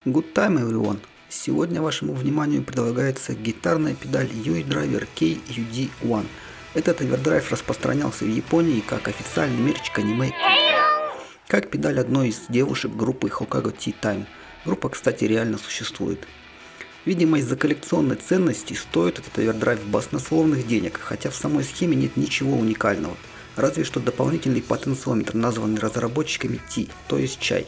Good time, everyone! Сегодня вашему вниманию предлагается гитарная педаль U-Driver KUD-1. Этот овердрайв распространялся в Японии как официальный мерч аниме, как педаль одной из девушек группы Hokago Tea Time. Группа, кстати, реально существует. Видимо, из-за коллекционной ценности стоит этот овердрайв баснословных денег, хотя в самой схеме нет ничего уникального. Разве что дополнительный потенциометр, названный разработчиками Tea, то есть чай.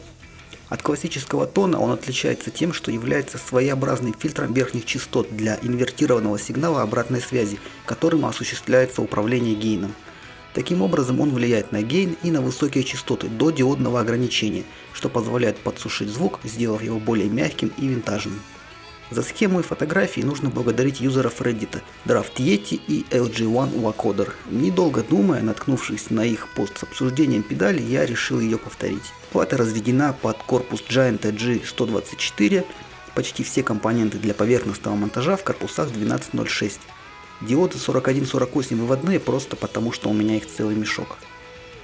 От классического тона он отличается тем, что является своеобразным фильтром верхних частот для инвертированного сигнала обратной связи, которым осуществляется управление гейном. Таким образом он влияет на гейн и на высокие частоты до диодного ограничения, что позволяет подсушить звук, сделав его более мягким и винтажным. За схему и фотографии нужно благодарить юзеров Reddit Draft Yeti и LG1 Wacoder. Недолго думая, наткнувшись на их пост с обсуждением педали, я решил ее повторить. Плата разведена под корпус Giant G124, почти все компоненты для поверхностного монтажа в корпусах 1206. Диоды 4148 выводные просто потому, что у меня их целый мешок.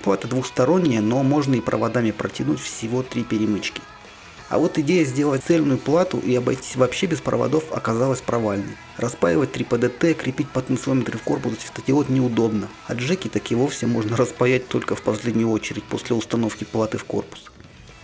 Плата двухсторонняя, но можно и проводами протянуть всего 3 перемычки. А вот идея сделать цельную плату и обойтись вообще без проводов оказалась провальной. Распаивать 3 ПДТ, крепить потенциометры в корпус светодиод неудобно, а джеки так и вовсе можно распаять только в последнюю очередь после установки платы в корпус.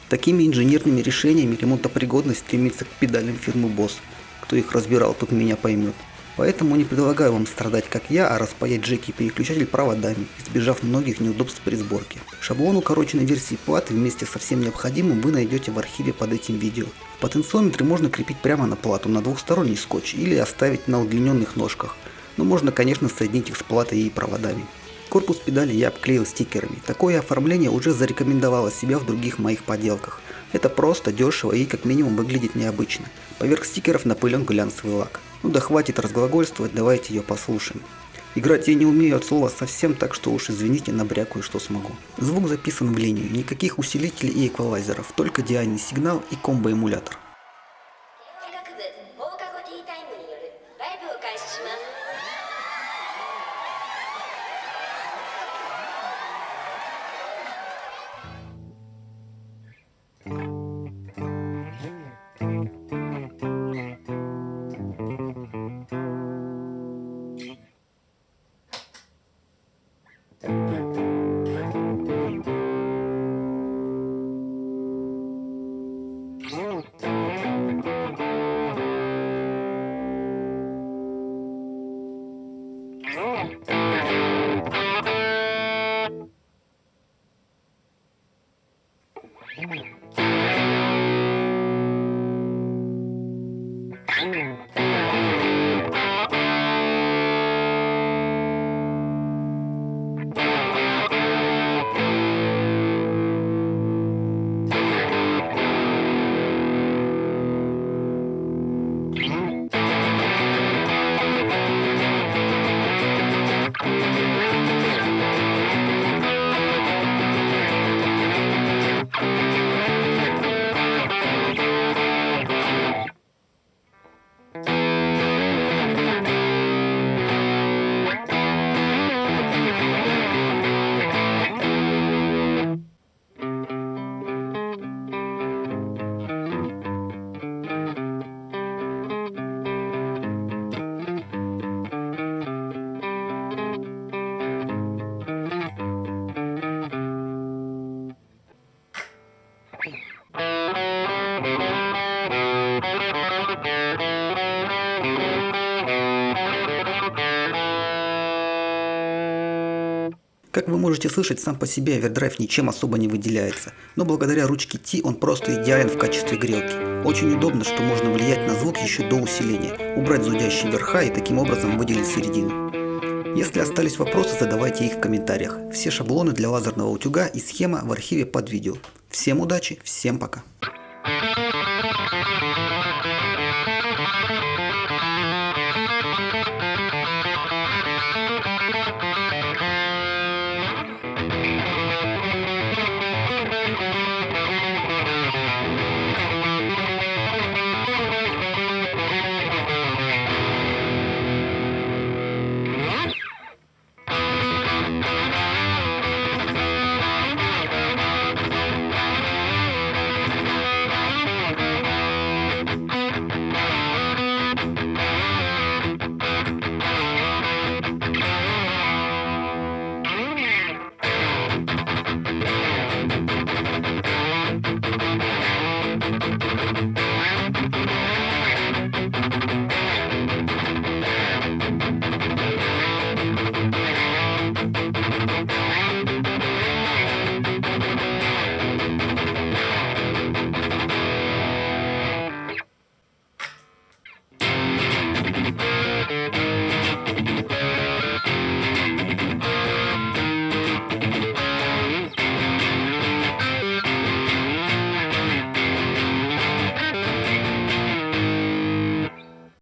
Такими инженерными решениями ремонтопригодность стремится к педалям фирмы Boss. Кто их разбирал, тот меня поймет. Поэтому не предлагаю вам страдать как я, а распаять джеки и переключатель проводами, избежав многих неудобств при сборке. Шаблон укороченной версии платы вместе со всем необходимым вы найдете в архиве под этим видео. Потенциометры можно крепить прямо на плату на двухсторонний скотч или оставить на удлиненных ножках, но можно, конечно, соединить их с платой и проводами. Корпус педали я обклеил стикерами. Такое оформление уже зарекомендовало себя в других моих поделках. Это просто, дешево и как минимум выглядит необычно. Поверх стикеров напылен глянцевый лак. Ну да хватит разглагольствовать, давайте ее послушаем. Играть я не умею от слова совсем, так что уж извините, набрякаю, что смогу. Звук записан в линию, никаких усилителей и эквалайзеров, только диальный сигнал и комбо-эмулятор. Как вы можете слышать, сам по себе овердрайв ничем особо не выделяется, но благодаря ручке T он просто идеален в качестве грелки. Очень удобно, что можно влиять на звук еще до усиления, убрать зудящие верха и таким образом выделить середину. Если остались вопросы, задавайте их в комментариях. Все шаблоны для лазерного утюга и схема в архиве под видео. Всем удачи, всем пока!